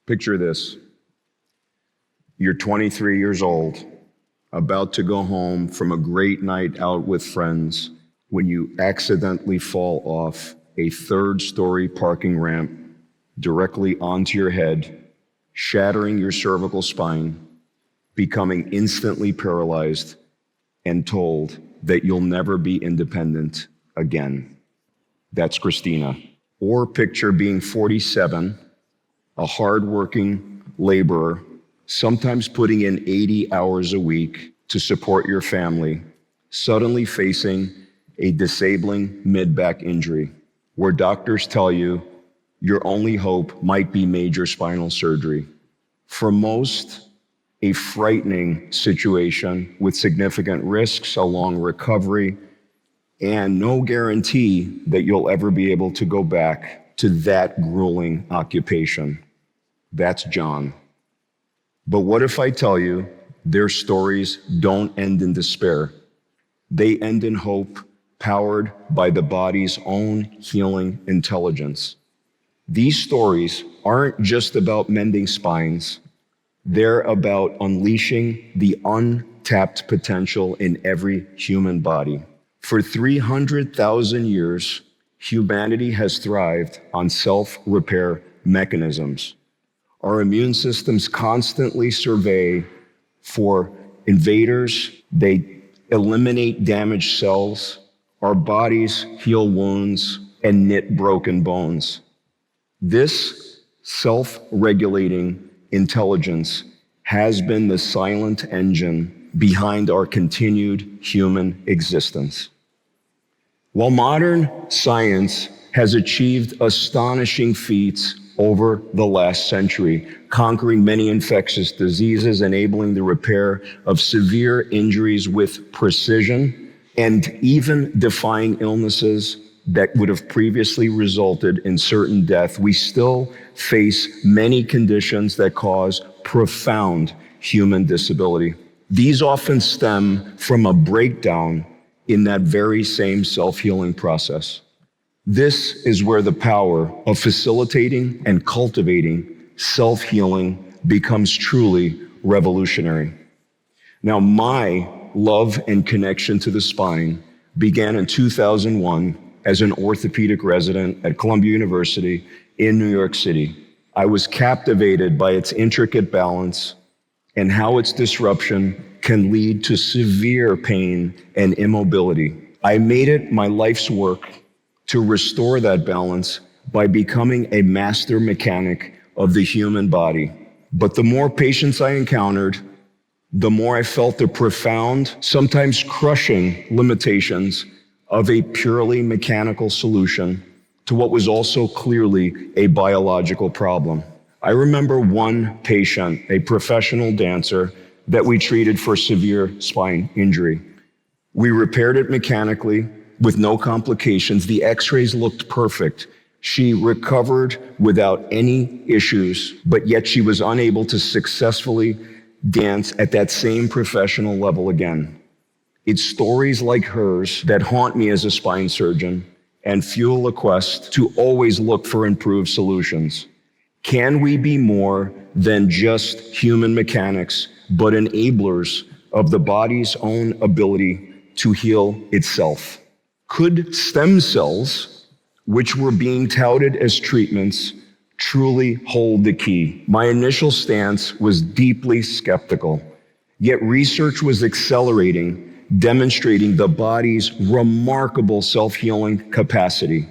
Picture this. You're 23 years old, about to go home from a great night out with friends when you accidentally fall off a third-story parking ramp directly onto your head, shattering your cervical spine, becoming instantly paralyzed, and told that you'll never be independent again. That's Christina. Or picture being 47, a hardworking laborer, sometimes putting in 80 hours a week to support your family, suddenly facing a disabling mid-back injury, where doctors tell you your only hope might be major spinal surgery. For most, a frightening situation with significant risks, a long recovery, and no guarantee that you'll ever be able to go back to that grueling occupation. That's John. But what if I tell you their stories don't end in despair? They end in hope, powered by the body's own healing intelligence. These stories aren't just about mending spines. They're about unleashing the untapped potential in every human body. For 300,000 years, humanity has thrived on self-repair mechanisms. Our immune systems constantly survey for invaders. They eliminate damaged cells. Our bodies heal wounds and knit broken bones. This self-regulating intelligence has been the silent engine behind our continued human existence. While modern science has achieved astonishing feats over the last century, conquering many infectious diseases, enabling the repair of severe injuries with precision, and even defying illnesses that would have previously resulted in certain death, we still face many conditions that cause profound human disability. These often stem from a breakdown in that very same self-healing process. This is where the power of facilitating and cultivating self-healing becomes truly revolutionary. Now, my love and connection to the spine began in 2001 as an orthopedic resident at Columbia University in New York City. I was captivated by its intricate balance and how its disruption can lead to severe pain and immobility. I made it my life's work to restore that balance by becoming a master mechanic of the human body. But the more patients I encountered, the more I felt the profound, sometimes crushing limitations of a purely mechanical solution to what was also clearly a biological problem. I remember one patient, a professional dancer, that we treated for severe spine injury. We repaired it mechanically with no complications. The x-rays looked perfect. She recovered without any issues, but yet she was unable to successfully dance at that same professional level again. It's stories like hers that haunt me as a spine surgeon and fuel a quest to always look for improved solutions. Can we be more than just human mechanics, but enablers of the body's own ability to heal itself? Could stem cells, which were being touted as treatments, truly hold the key? My initial stance was deeply skeptical, yet research was accelerating, demonstrating the body's remarkable self-healing capacity.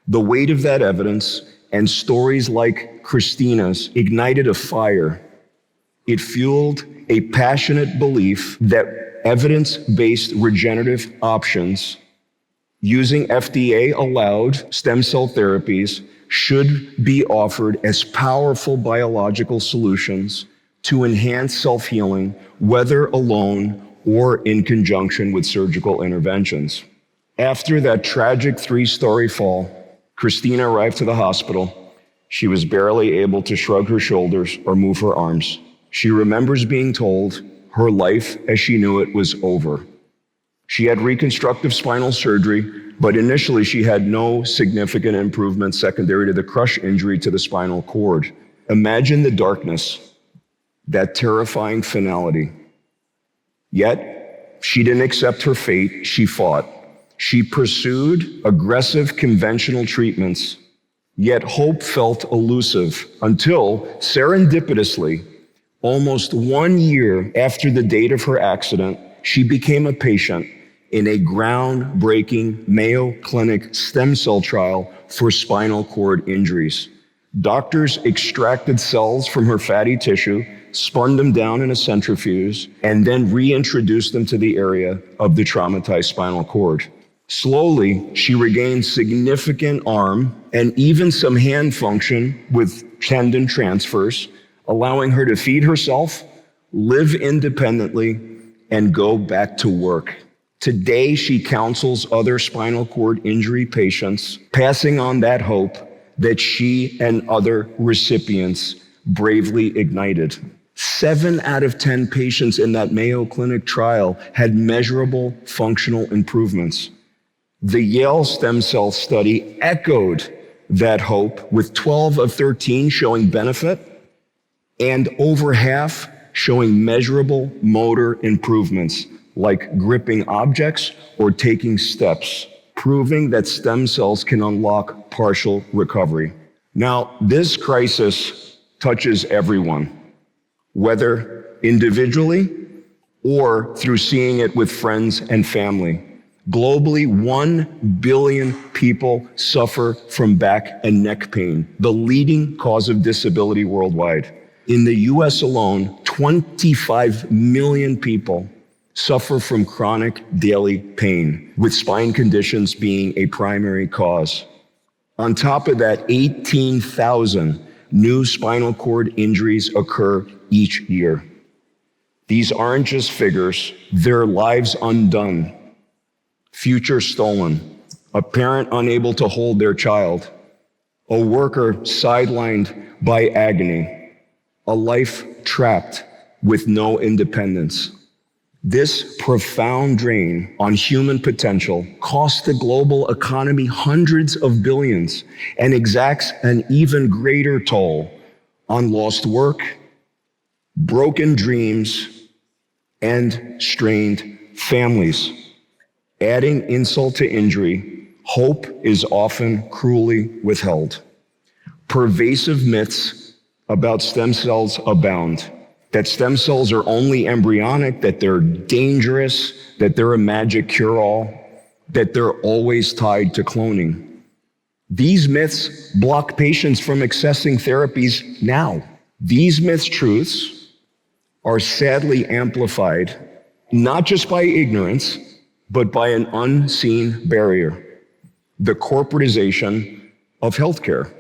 The weight of that evidence and stories like Christina's ignited a fire. It fueled a passionate belief that evidence-based regenerative options using FDA-allowed stem cell therapies should be offered as powerful biological solutions to enhance self-healing, whether alone or in conjunction with surgical interventions. After that tragic 3-story fall, Christina arrived to the hospital. She was barely able to shrug her shoulders or move her arms. She remembers being told her life as she knew it was over. She had reconstructive spinal surgery, but initially she had no significant improvement secondary to the crush injury to the spinal cord. Imagine the darkness, that terrifying finality. Yet, she didn't accept her fate, she fought. She pursued aggressive conventional treatments, yet hope felt elusive until, serendipitously, almost 1 year after the date of her accident, she became a patient in a groundbreaking Mayo Clinic stem cell trial for spinal cord injuries. Doctors extracted cells from her fatty tissue, spun them down in a centrifuge, and then reintroduced them to the area of the traumatized spinal cord. Slowly, she regained significant arm and even some hand function with tendon transfers, allowing her to feed herself, live independently, and go back to work. Today, she counsels other spinal cord injury patients, passing on that hope that she and other recipients bravely ignited. 7 out of 10 patients in that Mayo Clinic trial had measurable functional improvements. The Yale stem cell study echoed that hope, with 12 of 13 showing benefit and over half showing measurable motor improvements, like gripping objects or taking steps, proving that stem cells can unlock partial recovery. Now, this crisis touches everyone, whether individually or through seeing it with friends and family. Globally, 1 billion people suffer from back and neck pain, the leading cause of disability worldwide. In the US alone, 25 million people suffer from chronic daily pain, with spine conditions being a primary cause. On top of that, 18,000 new spinal cord injuries occur each year. These aren't just figures, they're lives undone, future stolen, a parent unable to hold their child, a worker sidelined by agony, a life trapped with no independence. This profound drain on human potential costs the global economy hundreds of billions and exacts an even greater toll on lost work, broken dreams, and strained families. Adding insult to injury, hope is often cruelly withheld. Pervasive myths about stem cells abound. That stem cells are only embryonic, that they're dangerous, that they're a magic cure-all, that they're always tied to cloning. These myths block patients from accessing therapies now. These truths are sadly amplified, not just by ignorance, but by an unseen barrier, the corporatization of healthcare,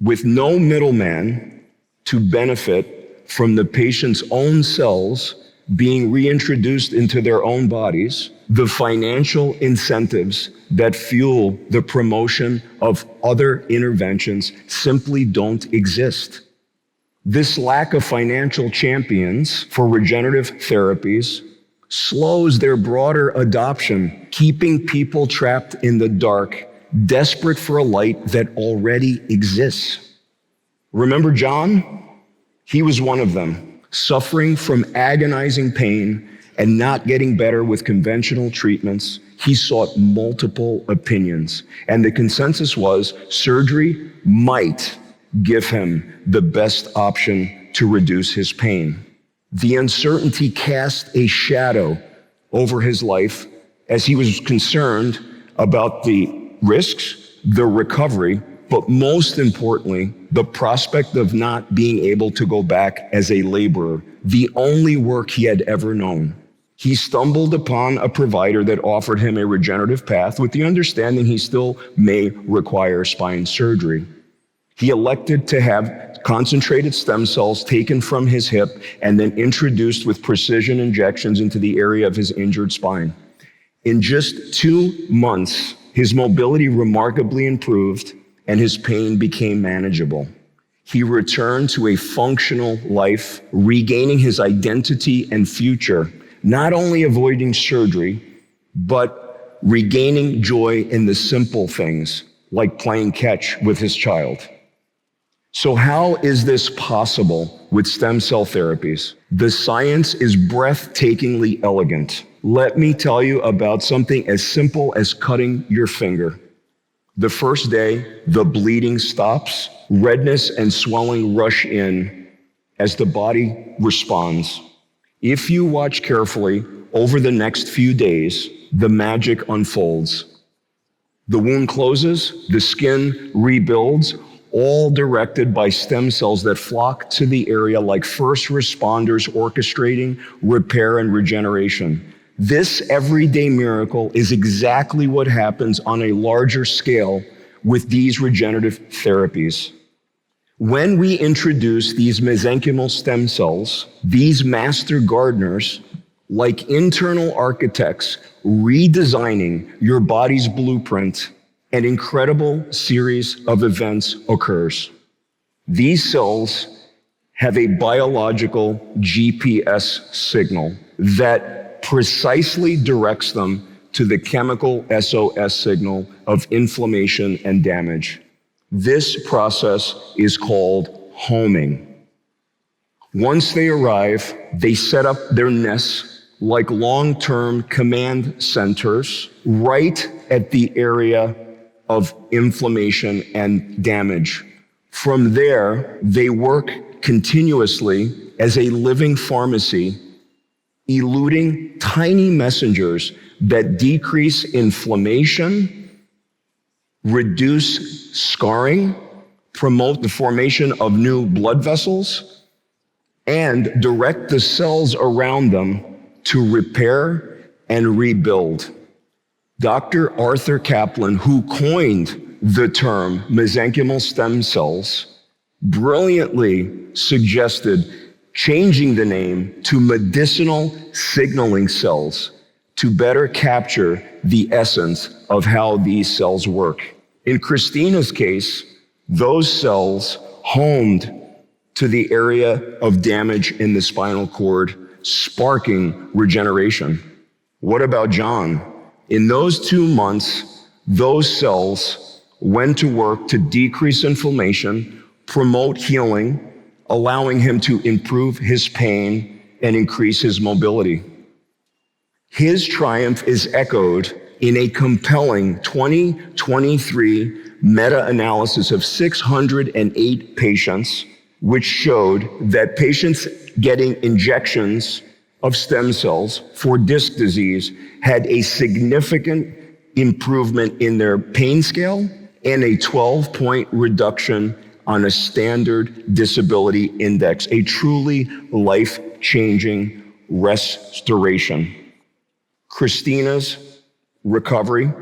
with no middleman to benefit from the patient's own cells being reintroduced into their own bodies, the financial incentives that fuel the promotion of other interventions simply don't exist. This lack of financial champions for regenerative therapies slows their broader adoption, keeping people trapped in the dark, desperate for a light that already exists. Remember John? He was one of them, suffering from agonizing pain and not getting better with conventional treatments. He sought multiple opinions, and the consensus was surgery might give him the best option to reduce his pain. The uncertainty cast a shadow over his life as he was concerned about the risks, the recovery, but most importantly, the prospect of not being able to go back as a laborer, the only work he had ever known. He stumbled upon a provider that offered him a regenerative path with the understanding he still may require spine surgery. He elected to have concentrated stem cells taken from his hip and then introduced with precision injections into the area of his injured spine. In just 2 months, his mobility remarkably improved and his pain became manageable. He returned to a functional life, regaining his identity and future, not only avoiding surgery, but regaining joy in the simple things, like playing catch with his child. So how is this possible with stem cell therapies? The science is breathtakingly elegant. Let me tell you about something as simple as cutting your finger. The first day, the bleeding stops, redness and swelling rush in as the body responds. If you watch carefully over the next few days, the magic unfolds. The wound closes, the skin rebuilds, all directed by stem cells that flock to the area like first responders orchestrating repair and regeneration. This everyday miracle is exactly what happens on a larger scale with these regenerative therapies. When we introduce these mesenchymal stem cells, these master gardeners, like internal architects, redesigning your body's blueprint, an incredible series of events occurs. These cells have a biological GPS signal that precisely directs them to the chemical SOS signal of inflammation and damage. This process is called homing. Once they arrive, they set up their nests like long-term command centers right at the area of inflammation and damage. From there, they work continuously as a living pharmacy, eluding tiny messengers that decrease inflammation, reduce scarring, promote the formation of new blood vessels, and direct the cells around them to repair and rebuild. Dr. Arthur Kaplan, who coined the term mesenchymal stem cells, brilliantly suggested changing the name to medicinal signaling cells to better capture the essence of how these cells work. In Christina's case, those cells homed to the area of damage in the spinal cord, sparking regeneration. What about John? In those 2 months, those cells went to work to decrease inflammation, promote healing, allowing him to improve his pain and increase his mobility. His triumph is echoed in a compelling 2023 meta-analysis of 608 patients, which showed that patients getting injections of stem cells for disc disease had a significant improvement in their pain scale and a 12-point reduction on a standard disability index, a truly life-changing restoration. Christina's recovery,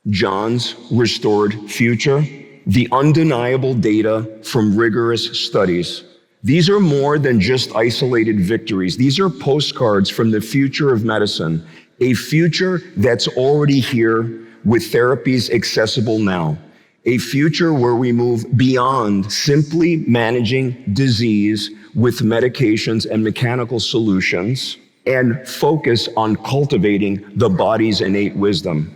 John's restored future, the undeniable data from rigorous studies. These are more than just isolated victories. These are postcards from the future of medicine, a future that's already here with therapies accessible now, a future where we move beyond simply managing disease with medications and mechanical solutions and focus on cultivating the body's innate wisdom.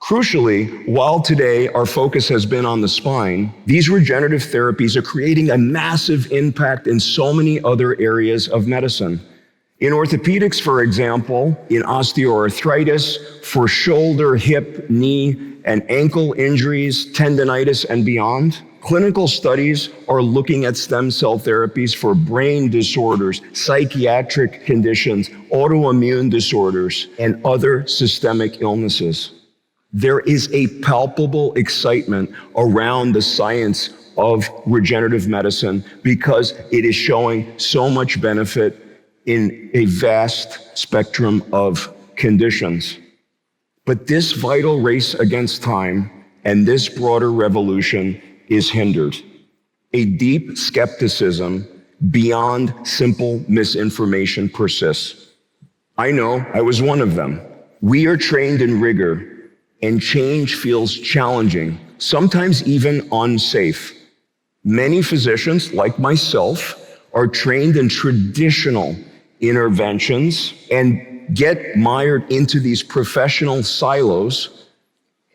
Crucially, while today our focus has been on the spine, these regenerative therapies are creating a massive impact in so many other areas of medicine. In orthopedics, for example, in osteoarthritis, for shoulder, hip, knee, and ankle injuries, tendinitis, and beyond, clinical studies are looking at stem cell therapies for brain disorders, psychiatric conditions, autoimmune disorders, and other systemic illnesses. There is a palpable excitement around the science of regenerative medicine because it is showing so much benefit in a vast spectrum of conditions. But this vital race against time and this broader revolution is hindered. A deep skepticism beyond simple misinformation persists. I know I was one of them. We are trained in rigor, and change feels challenging, sometimes even unsafe. Many physicians, like myself, are trained in traditional interventions and get mired into these professional silos,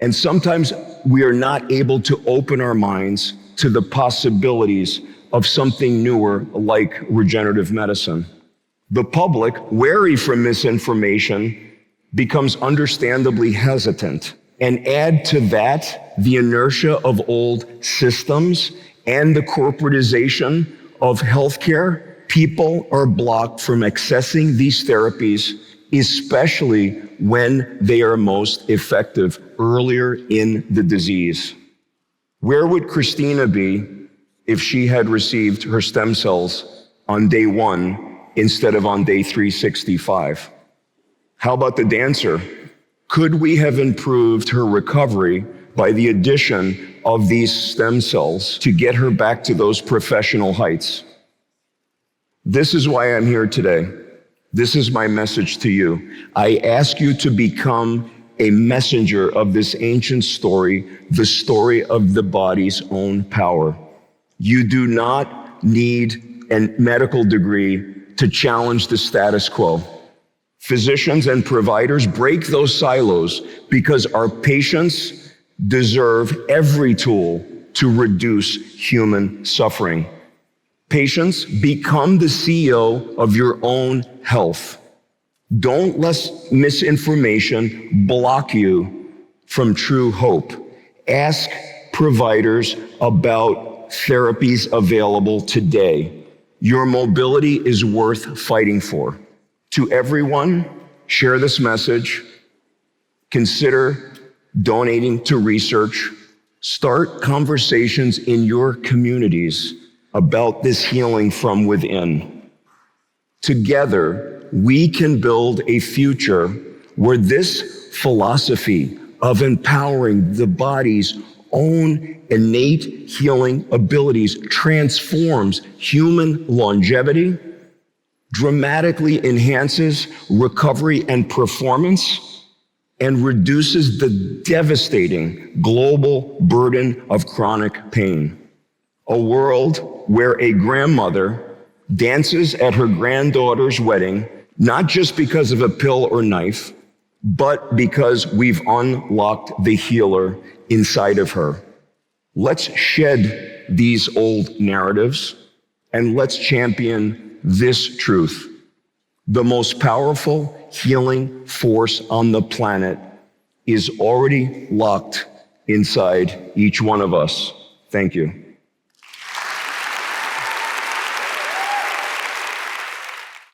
and sometimes we are not able to open our minds to the possibilities of something newer like regenerative medicine. The public, wary from misinformation, becomes understandably hesitant. And add to that the inertia of old systems and the corporatization of healthcare, people are blocked from accessing these therapies, especially when they are most effective earlier in the disease. Where would Christina be if she had received her stem cells on day 1 instead of on day 365? How about the dancer? Could we have improved her recovery by the addition of these stem cells to get her back to those professional heights? This is why I'm here today. This is my message to you. I ask you to become a messenger of this ancient story, the story of the body's own power. You do not need a medical degree to challenge the status quo. Physicians and providers break those silos because our patients deserve every tool to reduce human suffering. Patients, become the CEO of your own health. Don't let misinformation block you from true hope. Ask providers about therapies available today. Your mobility is worth fighting for. To everyone, share this message. Consider donating to research. Start conversations in your communities about this healing from within. Together, we can build a future where this philosophy of empowering the body's own innate healing abilities transforms human longevity, dramatically enhances recovery and performance, and reduces the devastating global burden of chronic pain. A world where a grandmother dances at her granddaughter's wedding, not just because of a pill or knife, but because we've unlocked the healer inside of her. Let's shed these old narratives and let's champion this truth. The most powerful healing force on the planet is already locked inside each one of us. Thank you.